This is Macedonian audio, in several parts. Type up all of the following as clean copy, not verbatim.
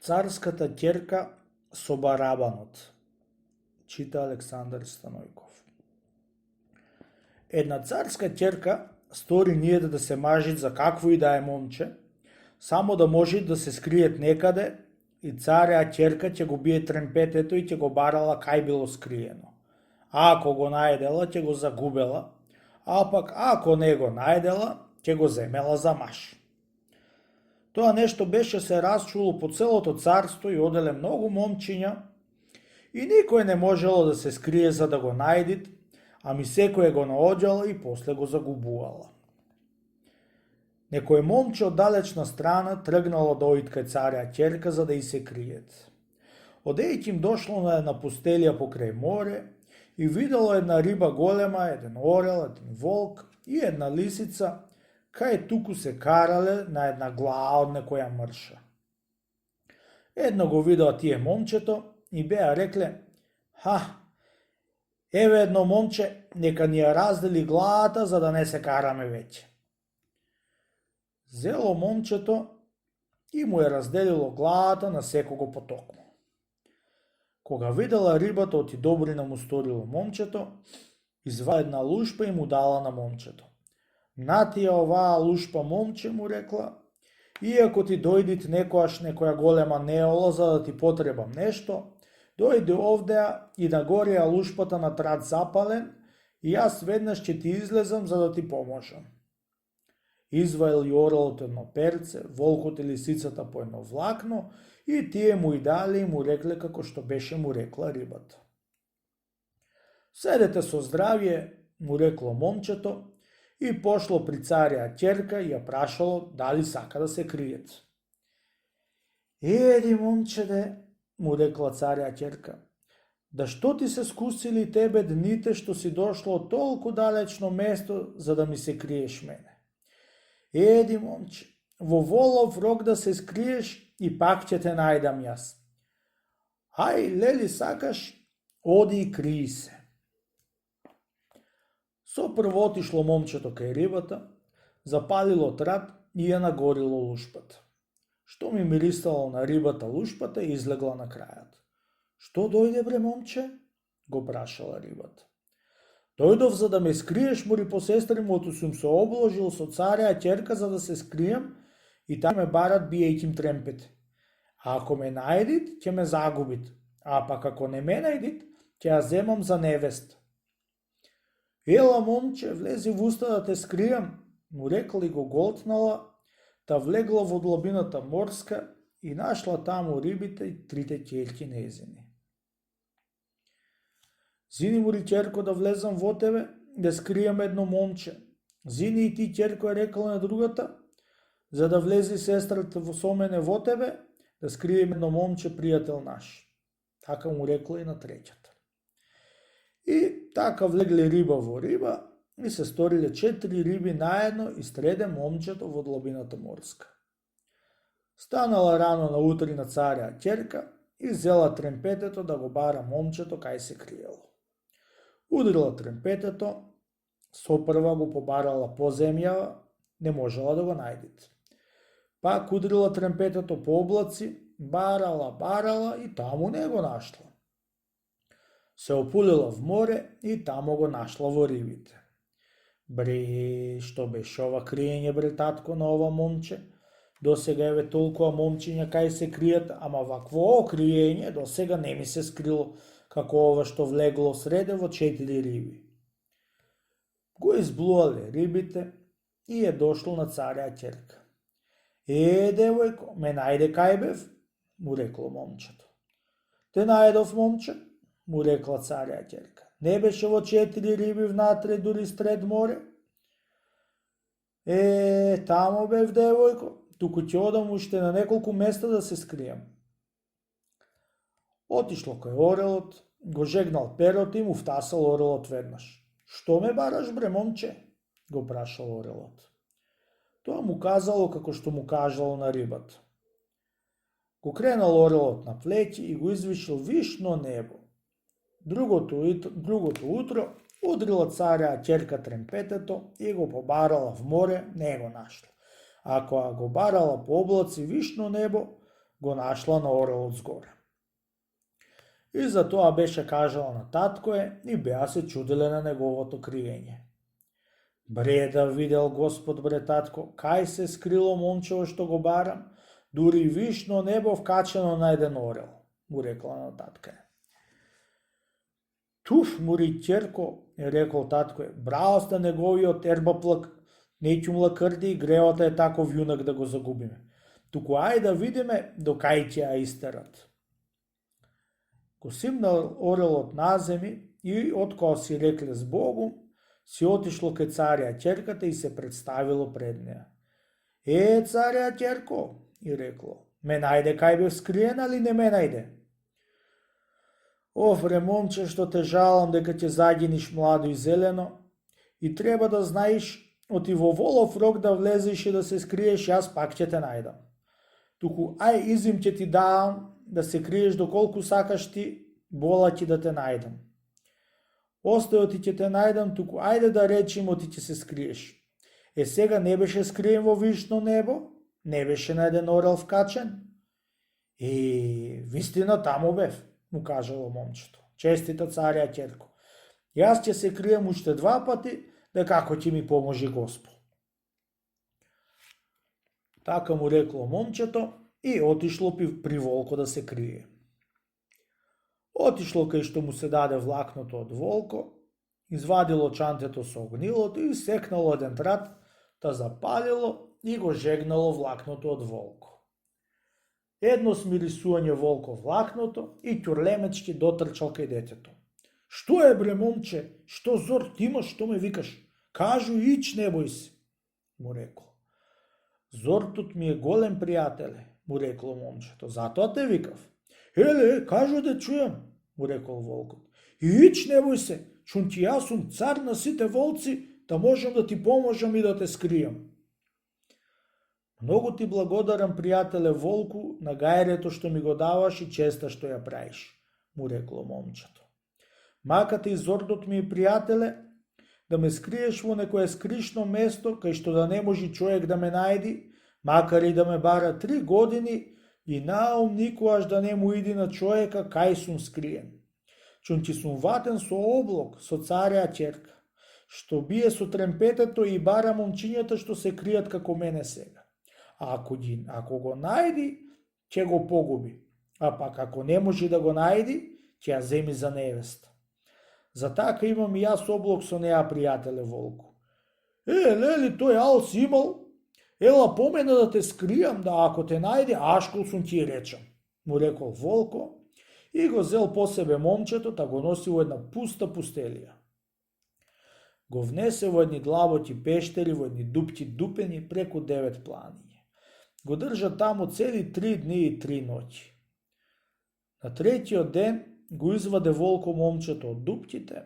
Царската ќерка со барабанот. Чита Александар Станојков. Една царска ќерка стори нијде да се мажит за какво и да е момче, само да може да се скриет некаде и цареа ќерка ќе го бие тремпетето и ќе го барала кај било скриено. А ако го најдела, ќе го загубела, а пак ако не го најдела, ќе го земела за маш. Тоа нешто беше се расчуло по целото царство и оделе многу момчиња и никој не можело да се скрие за да го најдит, ами секој го наоѓала и после го загубувала. Некој момче од далечна страна тргнало да оид кај цареа ќерка за да и се криет. Одејќи им дошло на една пустелија покрај море и видело една риба голема, еден орел, еден волк и една лисица, кај туку се карале на една глаа од некоја мрша. Едно го видеа тие момчето и беа рекле: еве едно момче, нека ни ја раздели главата за да не се караме веќе. Зело момчето и му ја разделило главата на секого потокмо. Кога видела рибата оти добрина му сторило момчето, извади една лушпа и му дала на момчето. На ти ја оваа лушпа, момче, му рекла, иако ти дојдит некојаш некоја голема неола за да ти потребам нешто, дојди овдеа и нагоре ја лушпата на трат запален и јас веднаш ќе ти излезам за да ти поможам. Изваил и орелот едно перце, волкот и лисицата по едно влакно и тие му и дали и му рекле како што беше му рекла рибата. Седете со здравје, му рекло момчето и пошло при цареа ќерка и ја прашало дали сака да се криет. Еди, момчеде, му рекла цареа ќерка, да што ти се скусили тебе дните што си дошло од толку далечно место за да ми се криеш мене. Еди, момче, во волов рог да се скриеш и пак ќе те најдам јас. Ај, лели сакаш, оди и крии се. Со прво отишло момчето кај рибата, запалило трат и ја нагорило лушпата. Што ми миристало на рибата лушпата и излегла на крајот. Што дојде, бре, момче? Го прашала рибата. Дојдов за да ме скриеш, мори по сестри му, сум се обложил со цареа ќерка за да се скрием и таа ме барат биејќим тремпете. А ако ме најдит, ќе ме загубит, а пак ако не ме најдит, ќе ја земам за невеста. Ела, момче, влези в уста да те скријам, му рекла и го голтнала, та влегла во длабината морска и нашла таму рибите и трите ќерки незини. Зини, мори, ќерко, да влезам во тебе, да скријам едно момче. Зини и ти, ќерко, е рекла на другата, за да влези сестрата со мене во тебе, да скријем едно момче, пријател наш. Така му рекла и на третјата. И така влегле риба во риба и се сториле 4 риби наедно и стреде момчето во длабината морска. Станала рано на утрина цареа ќерка и зела тремпетето да го бара момчето кај се криело. Удрила тремпетето, сопрва го побарала по земја, не можела да го најдит. Пак удрила тремпетето по облаци, барала и таму не го нашла. Се опулила в море и таму го нашла во рибите. Бре, што беше ова криење, бре, татко, на ова момче? Досега еве толкова момчиња кај се кријат, ама вакво криење досега не ми се скрило како ова што влегло среде во 4 риби. Го изблуале рибите и е дошло на цареа ќерка. Девојко, ме најде кај бев, му рекло момчето. Те најдов, момче, му рекла цареа ќерка. Не беше во 4 риби внатре дури сред море? Тамо бев, девојко, туку ќе одам уште на неколку места да се скријам. Отишло кај орелот, го жегнал перото и му втасал орелот веднаш. Што ме бараш, бре, момче? Го прашал орелот. Тоа му казало како што му кажало на рибата. Го кренал орелот на плеќи и го извишил вишно небо. Другото утро удрила цареа ќерка тремпетето и го побарала в море, не го нашла. А кога го барала по облаци вишно небо, го нашла на орелот згоре. И за тоа беше кажала на таткое и беа се чуделе на неговото криење. Бре да видел Господ, бре татко, кај се скрило момчево што го барам, дури вишно небо вкачено на еден орел, му рекла на татка. Туф, мури ќерко, е рекол таткое, браво сте неговиот ербаплак, неќу млакрди и греота е таков јунак да го загубиме. Туку ај да видиме до кај ќе ја истерат. Го симнал орелот на земи и откоја си рекле с Богу, си отишло кај царја ќерката и се представило пред неа. Царја ќерко, и рекло, ме најде кај бев скриена ли не ме најде? Ре момче, што те жалам дека ќе загиниш младо и зелено и треба да знаеш, оти во волов рок да влезеш и да се скриеш, јас пак ќе те најдам. Туку ај изим ќе ти давам да се криеш доколку сакаш ти, бола ти да те најдам. Остајот ти ќе те најдам, туку ајде да речимо ти ќе се скриеш. Сега не беше скриен во вишно небо, не беше на еден орел вкачен. Вистина таму бев, му кажало момчето. Честита царја ќерко. Јас ќе се крием уште 2 пати, да како ќе ми поможи Господ. Така му рекло момчето и отишло при волко да се крие. Отишло кај што му се даде влакното од волко, извадило чантето со огнилото и секнало еден трат, та запалило и го жегнало влакното од волко. Едно смирисување волко влакното и ќурлемечки дотрчал кај детето. Што е бре момче, што зор ти имаш, што ме викаш? Кажу ич, не бој се, му рекло. Зортот ми е голем пријателе, му рекло момчето, затоа те викав. Кажу да чујам, му рекол волкот. Ич, не бој се, чун ти јас сум цар на сите волци, да можам да ти поможам и да те скријам. Многу ти благодарам, пријателе волку, на гајрето што ми го даваш и честа што ја праиш, му рекло момчето. Маката и зордот ми е, пријателе, да ме скриеш во некое скришно место, кај што да не може човек да ме најди, макар и да ме бара 3 години, и наум никогаш да не му иди на човека кај сум скриен. Чун ти сум ватен со облок, со царја ќерка, што бие со тремпетето и бара момчињата што се кријат како мене сега. Ако го најди, ќе го погуби, а пак ако не може да го најди, ќе ја земи за невеста. За така имам и јас облок со неа, пријателе волку. Лели, тој ал си имал? Ела по мене да те скријам, да ако те најде, ашкол сум ти речам, му рекол волко и го зел по себе момчето, та го носи во една пуста пустелија. Го внесе во едни длаботи пештери, во едни дупти дупени, преку 9 планиња. Го држа таму цели 3 дни и 3 ноќи. На третиот ден го изваде волко момчето од дуптите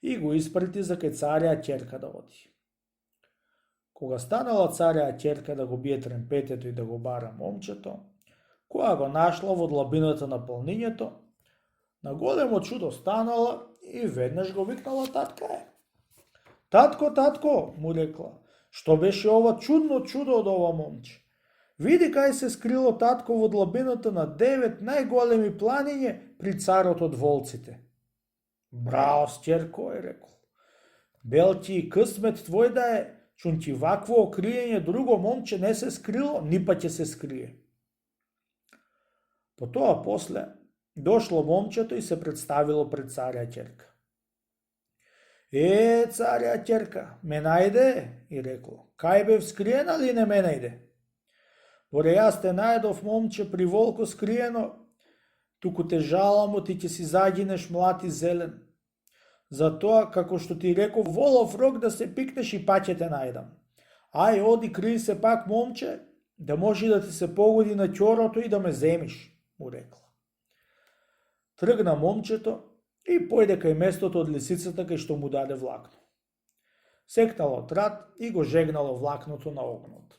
и го испрати за кај царја ќерка да оди. Кога станала царја ќерка да го бие тремпетето и да го бара момчето, кога го нашла во длабината на планињето, на големо чудо станала и веднаш го викнала татка е. Татко, му рекла, што беше ова чудно чудо од ова момче? Види кај се скрило татко во длабината на 9 најголеми планиње при царот од волците. Браво, ќерко, е рекол. Бел ти и късмет твој да е, чун ти вакво окриење друго момче не се скрило, ни па ќе се скрие. Потоа после дошло момчето и се представило пред царја ќерка. Царја ќерка, ме најде, и рекло, кај бев скриена ли не ме најде? Боре, јас те најдов, момче, при волко скриено, туку те жаламо, ти ќе си загинеш млад и зелен. Затоа, како што ти реков, волов рок да се пикнеш и па ќе те најдам. Ај, оди, кри се пак, момче, да може да ти се погоди на ќорото и да ме земиш, му рекла. Тргна момчето и појде кај местото од лисицата кај што му даде влакно. Секнало трат и го жегнало влакното на огнот.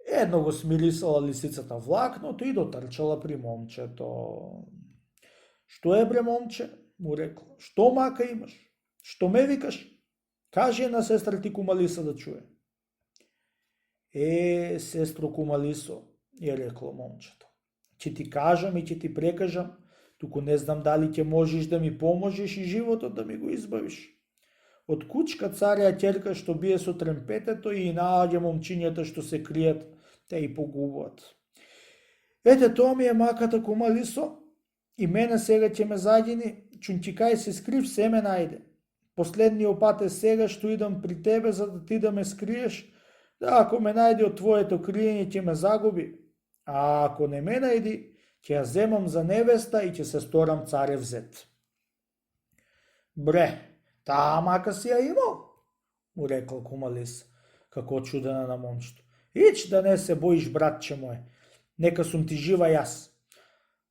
Едно го смирисала лисицата влакното и дотрчала при момчето. Што е, бре, момче, му рекла, што мака имаш? Што ме викаш? Кажи на сестра ти Кумалиса да чуе. Сестро Кумалисо, ја рекло момчето. Ќе ти кажам и ќе ти прекажам, туку не знам дали ќе можеш да ми поможеш и животот да ми го избавиш. Од кучка царја ќерка што бие со тремпетето и нааѓа момчињата што се кријат, те и погубуват. Ете, тоа ми е маката, кума Лисо, и мене сега ќе ме загини, чунти кај се скрив, се ме најде. Последниот пат е сега што идам при тебе за да ти да ме скриеш, да ако ме најде од твоето криење ќе ме загуби, а ако не ме најди, ќе ја земам за невеста и ќе се сторам царев зет. Бре, таа мака си ја имал, му рекла кума Лиса, како очудена на момчето. Ич да не се боиш, братче мој, нека сум ти жива јас.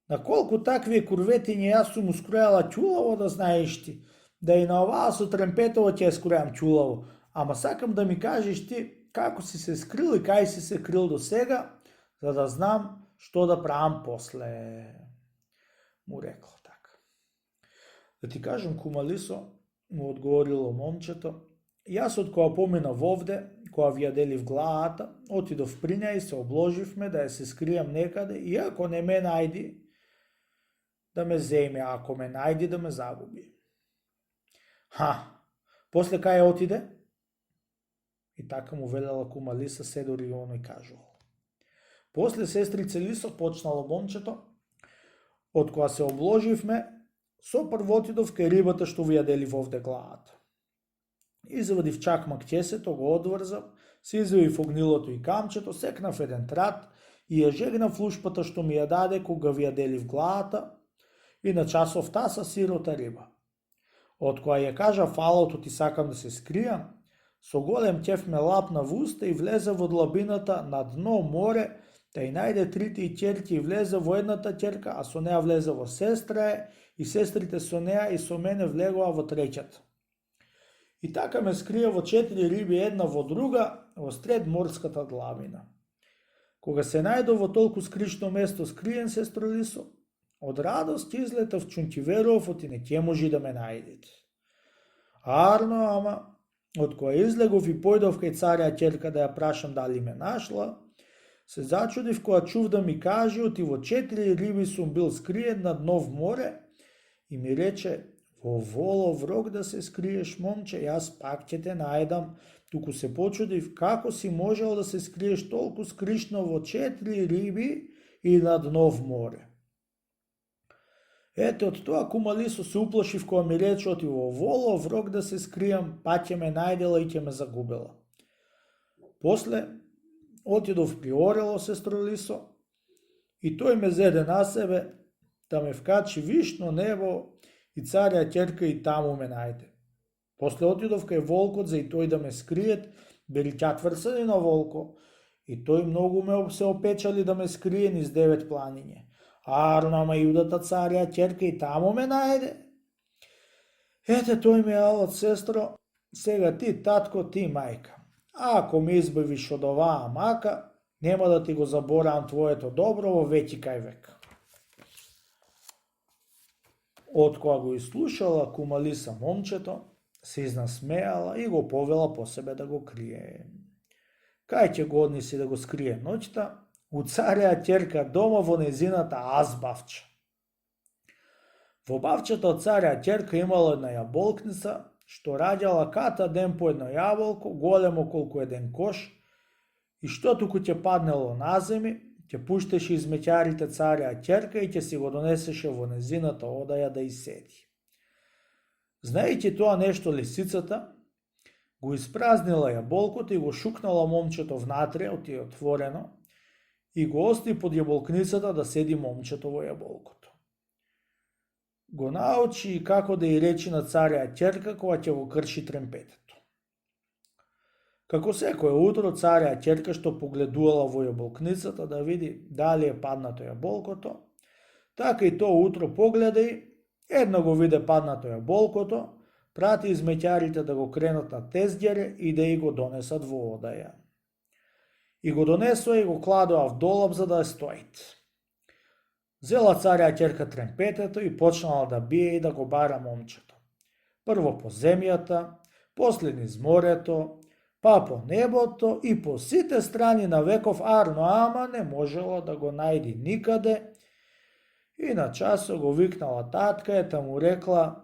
На колку такви курветиња јас сум ускројала ќулаво, да знаеш ти, да и на оваа со тремпетово ќе ја скројам ќулаво, ама сакам да ми кажеш ти како си се скрил и кај си се крил до сега, за да знам што да правам после, му рекла така. Да ти кажам, кума Лисо, му одговорило момчето, јас од која поминав овде, која ви ја делив главата, отидов при неја и се обложивме да ја се скријам некаде и ако не ме најди, да ме земе, а ако ме најди, да ме загуби. После кај отиде? И така му велела кума Лиса, се дори оној кажувал. После сестрице Лисо почнало момчето, од која се обложивме, со прво отидов кај рибата што ви ја делив овде главата. Извадив чакмак ќесето, го одврзав, се извадив огнилото и камчето, секнав еден трат и ја жегнав лушпата што ми ја даде кога ви ја делив главата и на часов таса сирота риба. Од која ја кажа фалото ти сакам да се скријам, со голем ќеф ме лапна в уста и влезе во длабината на дно море, та и најде трите и ќерки и влезе во едната ќерка, а со неа влезе во сестра и сестрите со неа и со мене влегоа во треќата. И така ме скрија во 4 риби една во друга, во сред морската длабина. Кога се најдов во толку скришно место скриен, сестро Лисо, од радост излетав, чунти верував оти не ќе можи да ме најдете. Арно, ама, од која излегов и појдов кај царја ќерка да ја прашам дали ме нашла, се зачудив која чув да ми каже, оти во 4 риби сум бил скриен на дно в море и ми рече, во волов рог да се скриеш, момче, јас пак ќе те најдам, туку се почудив како си можел да се скриеш толку скришно во 4 риби и на дно в море. Ете, од тоа кума Лисо се уплашив која ми рече оти во волов рог да се скријам, па ќе ме најдела и ќе ме загубела. После отидов при орело, сестро Лисо, и тој ме зеде на себе, да ме вкачи вишно небо и царја ќерка и таму ме најде. После отидов кај волкот за и тој да ме скриет, бели ќатврсани на волко, и тој многу ме се опечали да ме скрие низ 9 планиње. Арно, ама јудата царја ќерка и таму ме најде. Ете, тој ме алот, сестро, сега ти, татко, ти, мајка. А ако ме избавиш од оваа мака, нема да ти го заборавам твоето добро во веки кај век. Од која го изслушала кума Лиса момчето, се изнасмеала и го повела по себе да го крие. Кај ќе го однеси да го скрие ноќта? У царја ќерка дома во незината азбавча. Во бавчата од царја ќерка имала една јаболкница, што раѓала ката ден по едно јаболко, големо колку еден кош, и што туку ќе паднело на земи, ќе пуштеше из меќарите царја ќерка и ќе си го донесеше во незината одаја да иседи. Знаејќи тоа нешто, лисицата го испразнила јаболкото и го шукнала момчето внатре, оти отворено, и го остави под јаболкницата да седи момчето во јаболкото. Го научи и како да и речи на царја ќерка кога ќе го крши тремпетето. Како секое утро, царја ќерка што погледувала во јаболкницата да види дали е паднато јаболкото, така и тоа утро погледа и едно го виде паднато јаболкото, прати измеќарите да го кренат на тезѓере и да и го донесат во одаја. И го донесоа и го кладоа в долап за да ја стоит. Зела царја ќерка тремпетето и почнала да бие и да го бара момчето. Прво по земјата, после низ морето, па по небото и по сите страни на веков арно, ама не можело да го најди никаде. И на часо го викнала татка, ета му рекла: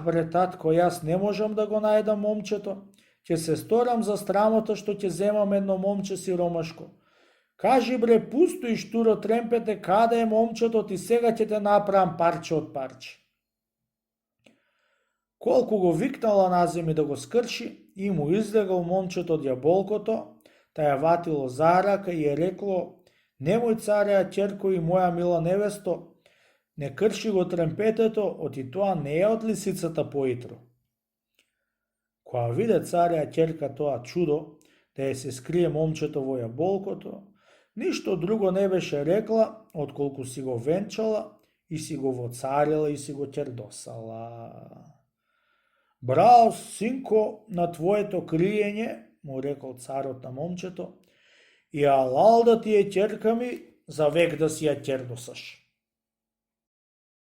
бре татко, јас не можам да го најдам момчето, ќе се сторам за страмото што ќе земам едно момче сиромашко. Кажи бре, пусто и штуро тремпете, каде е момчето, ти сега ќе те направам парче од парче. Колку го викнала наземи да го скрши, и му излегал момчето од јаболкото, та ја ватило за рака и е рекло: немој цареја ќерко и моја мила невесто, не крши го тремпетето, оти тоа не е од лисицата поитро. Кога виде цареја ќерка тоа чудо, да ја се скрие момчето во јаболкото, ништо друго не беше рекла, отколку си го венчала и си го воцарила и си го ќердосала. Браво, синко, на твоето криење, му рекол царот на момчето, и алал да ти е ќерка ми, за век да си ја ќердосаш.